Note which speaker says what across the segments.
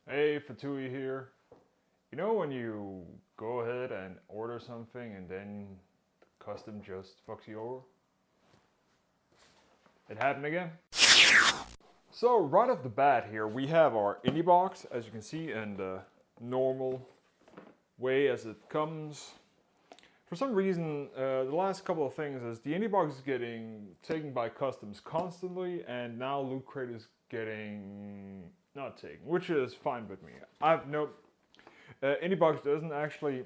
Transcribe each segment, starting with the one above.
Speaker 1: Hey, Fettouhi here. You know when you go ahead and order something and then custom just fucks you over? It happened again. So right off the bat here, we have our IndieBox, as you can see, in the normal way as it comes. For some reason, the last couple of things is the IndieBox is getting taken by customs constantly, and now Loot Crate is getting not taken, which is fine with me. I've no IndieBox doesn't actually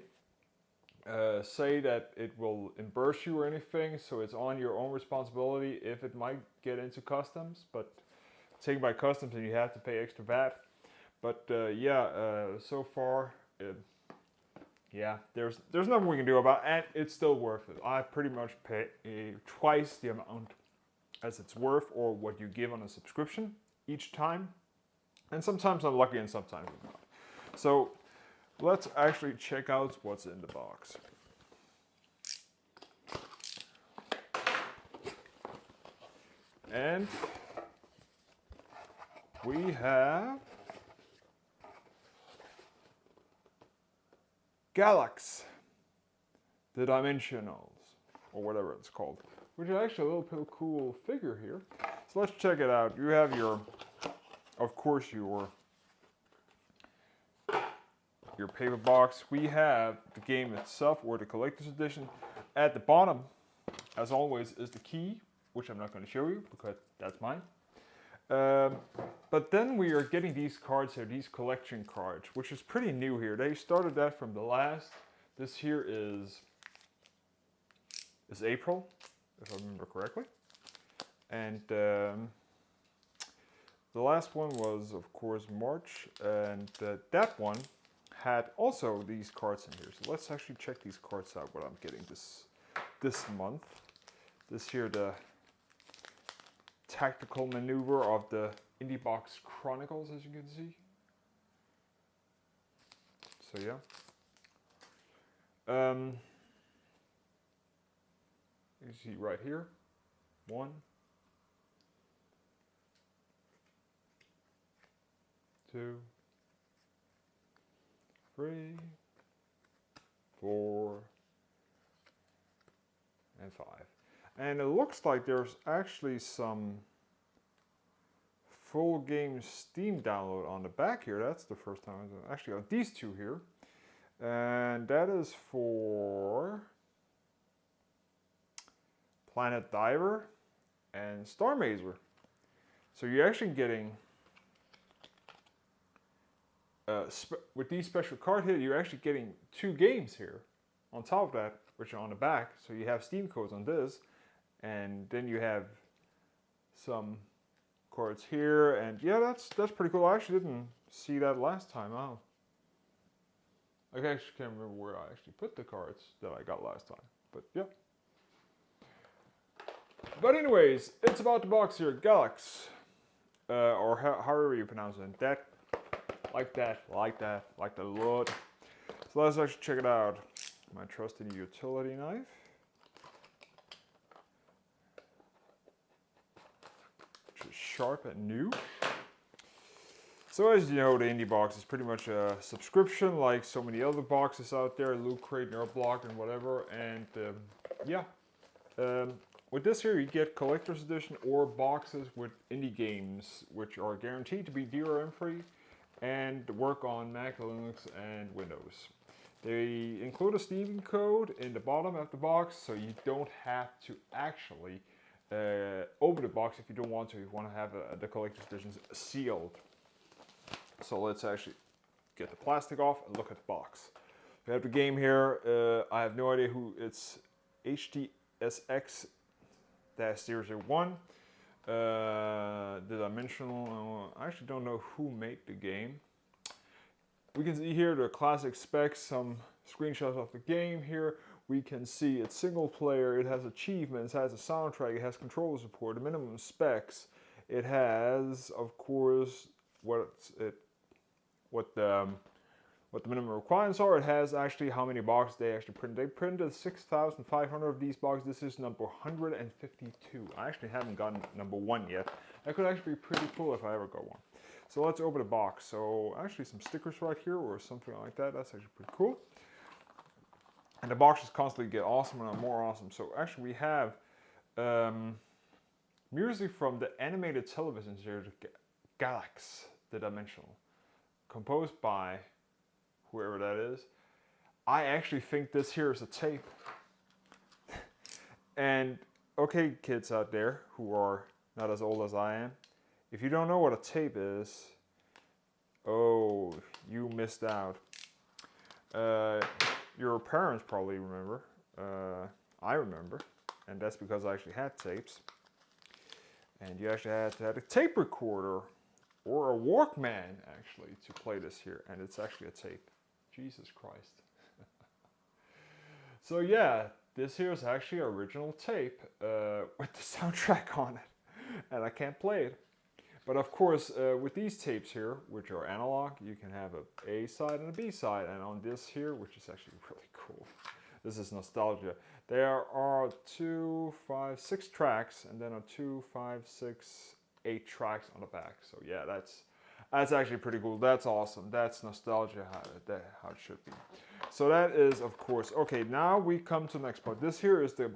Speaker 1: say that it will reimburse you or anything, so it's on your own responsibility if it might get into customs, but taken by customs and you have to pay extra VAT. But so far, there's nothing we can do about it, and it's still worth it. I pretty much pay twice the amount as it's worth, or what you give on a subscription each time. And sometimes I'm lucky and sometimes I'm not. So let's actually check out what's in the box. And we have GALAK-Z, the Dimensionals, or whatever it's called, which is actually a little cool figure here. So let's check it out. You have your, of course, your paper box. We have the game itself, or the collector's edition. At the bottom, as always, is the key, which I'm not going to show you because that's mine. But then we are getting these cards here, these collection cards, which is pretty new here. They started that from the last. This here is April, if I remember correctly. And the last one was, of course, March, and that one had also these cards in here. So let's actually check these cards out, what I'm getting this month. This here, the tactical maneuver of the IndieBox Chronicles, as you can see. So yeah. You see right here, 1, 2, 3, 4, and 5. And it looks like there's actually some full game Steam download on the back here. That's the first time I've actually got these two here. And that is for Planet Diver and Star Mazer. So you're actually getting, with these special cards here, you're actually getting 2 games here on top of that, which are on the back. So you have Steam codes on this, and then you have some cards here, and yeah, that's pretty cool. I actually didn't see that last time out. I actually can't remember where I actually put the cards that I got last time, but yeah. But anyways, it's about the box here, GALAK-Z, or however you pronounce it. That, like the Lord. So let's actually check it out. My trusty utility knife. Which is sharp and new. So as you know, the IndieBox is pretty much a subscription like so many other boxes out there, Loot Crate, Nerdblock, and whatever. And with this here, you get collector's edition or boxes with indie games, which are guaranteed to be DRM free and work on Mac, Linux, and Windows. They include a Steam code in the bottom of the box, so you don't have to actually open the box if you don't want to. You want to have the collector's editions sealed. So let's actually get the plastic off and look at the box. We have the game here. I have no idea who it's. HTSX-001. The Dimensional. I actually don't know who made the game. We can see here the classic specs, some screenshots of the game here. We can see it's single player, it has achievements, it has a soundtrack, it has controller support, the minimum specs. It has, of course, what the minimum requirements are. It has actually how many boxes they actually printed. They printed 6,500 of these boxes. This is number 152. I actually haven't gotten number 1 yet. That could actually be pretty cool if I ever got one. So let's open the box. So actually some stickers right here or something like that. That's actually pretty cool. And the boxes constantly get awesome and more awesome. So actually we have music from the animated television series GALAK-Z, the Dimensional, composed by whoever that is. I actually think this here is a tape. And okay, kids out there who are not as old as I am, if you don't know what a tape is, oh, you missed out. Your parents probably remember. I remember, and that's because I actually had tapes. And you actually had to have a tape recorder or a Walkman actually to play this here, and it's actually a tape. Jesus Christ. So yeah, this here is actually an original tape with the soundtrack on it, and I can't play it. But of course, with these tapes here, which are analog, you can have a A side and a B side, and on this here, which is actually really cool, this is nostalgia. There are 2, 5, 6 tracks, and then 2, 5, 6, 8 tracks on the back. So yeah, that's actually pretty cool. That's awesome. That's nostalgia, how it should be. So that is, of course, okay. Now we come to the next part. This here is the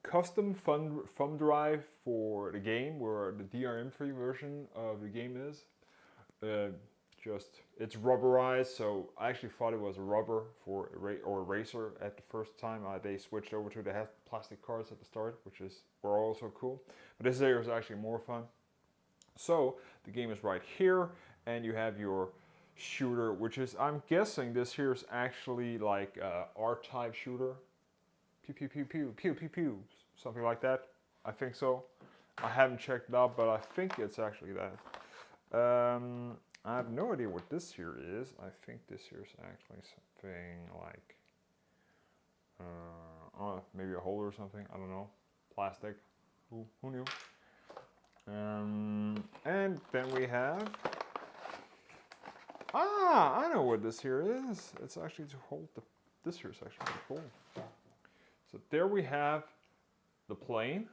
Speaker 1: custom thumb drive for the game, where the DRM-free version of the game is. It's rubberized, so I actually thought it was a rubber or eraser at the first time. They switched over to the plastic cards at the start, which were also cool. But this here is actually more fun. So the game is right here, and you have your shooter, which is, I'm guessing this here is actually like a R-type shooter. Pew pew pew pew pew pew pew, something like that. I think so. I haven't checked it out, but I think it's actually that. I have no idea what this here is. I think this here is actually something like, maybe a holder or something. I don't know. Plastic. Who knew? And then we have, I know what this here is. It's actually to hold this here is actually pretty cool. So there we have the plane,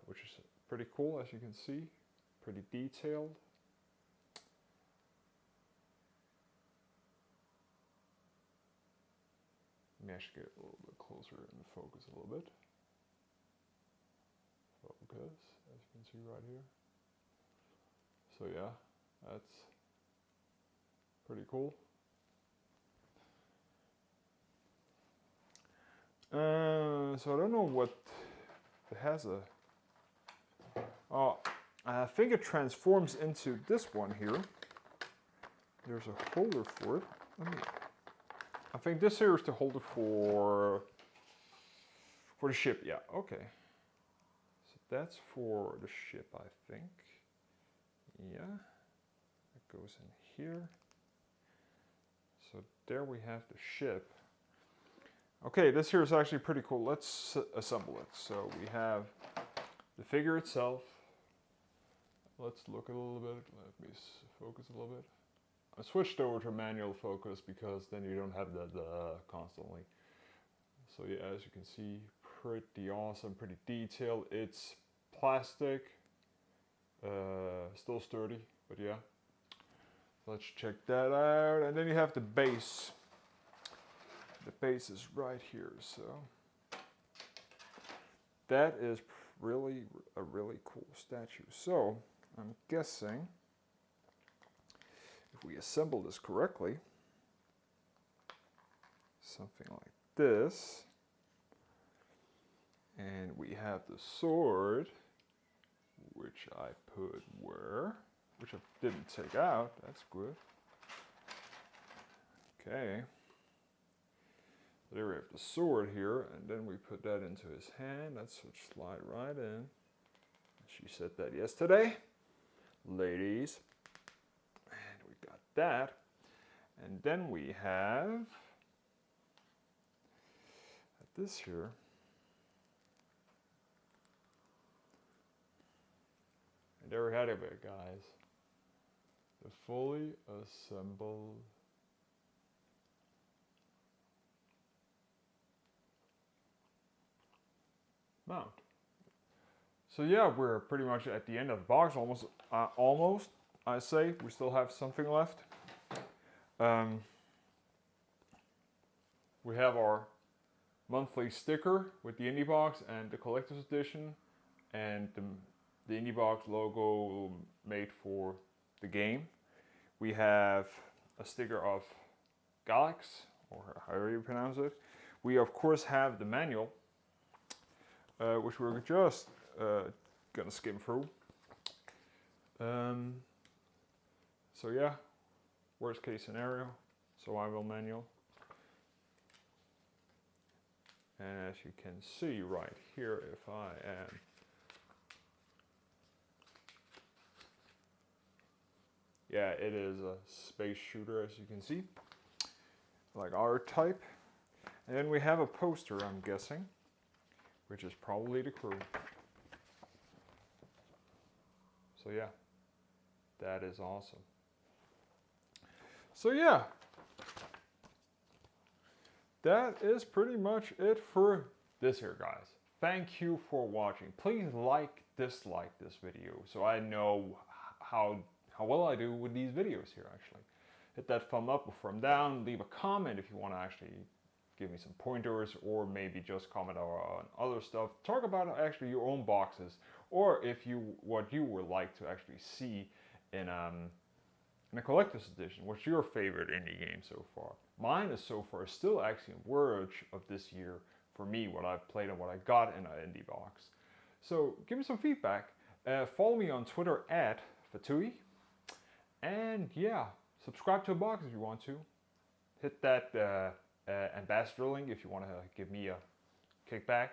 Speaker 1: which is pretty cool, as you can see. Pretty detailed. Let me actually get a little bit closer and focus a little bit. Focus, as you can see right here. So yeah, that's pretty cool. So I don't know what it has a. Oh, I think it transforms into this one here. There's a holder for it. I think this here is the holder for the ship. Yeah, okay. So that's for the ship, I think. Yeah, it goes in here. So there we have the ship. Okay, this here is actually pretty cool. Let's assemble it. So we have the figure itself. Let's look a little bit. Let me focus a little bit. I switched over to manual focus because then you don't have that constantly. So yeah, as you can see, pretty awesome, pretty detailed. It's plastic, still sturdy, but yeah. Let's check that out. And then you have the base. The base is right here, so that is really a really cool statue. So I'm guessing if we assemble this correctly, something like this, and we have the sword, which I put where, which I didn't take out. That's good. Okay. There we have the sword here, and then we put that into his hand. That should slide right in. She said that yesterday, ladies. And we got that. And then we have this here. And there we have it, guys. The fully assembled mount. So yeah, we're pretty much at the end of the box, almost, I say. We still have something left. We have our monthly sticker with the IndieBox and the collector's edition, and the IndieBox logo made for the game. We have a sticker of GALAK-Z, or however you pronounce it. We of course have the manual, which we're just gonna skim through. So yeah, worst case scenario, survival manual. And as you can see right here, if I am yeah, it is a space shooter, as you can see, like our type. And then we have a poster, I'm guessing, which is probably the crew. So yeah, that is awesome. So yeah, that is pretty much it for this here, guys. Thank you for watching. Please dislike this video so I know how well I do with these videos here, actually. Hit that thumb up or thumb down. Leave a comment if you want to actually give me some pointers, or maybe just comment on other stuff. Talk about actually your own boxes, or what you would like to actually see in a collector's edition. What's your favorite indie game so far? Mine is so far still actually in Verge of this year for me, what I've played and what I got in an IndieBox. So give me some feedback. Follow me on Twitter at Fettouhi. And yeah, subscribe to a box if you want to. Hit that ambassador link if you want to give me a kickback.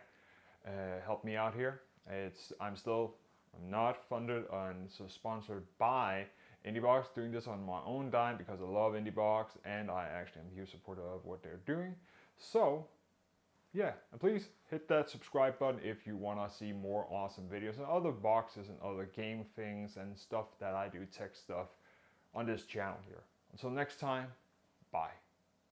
Speaker 1: Help me out here. I'm not funded and so sponsored by IndieBox, doing this on my own dime because I love IndieBox and I actually am a huge supporter of what they're doing. So yeah, and please hit that subscribe button if you want to see more awesome videos and other boxes and other game things and stuff that I do, tech stuff, on this channel here. Until next time, bye.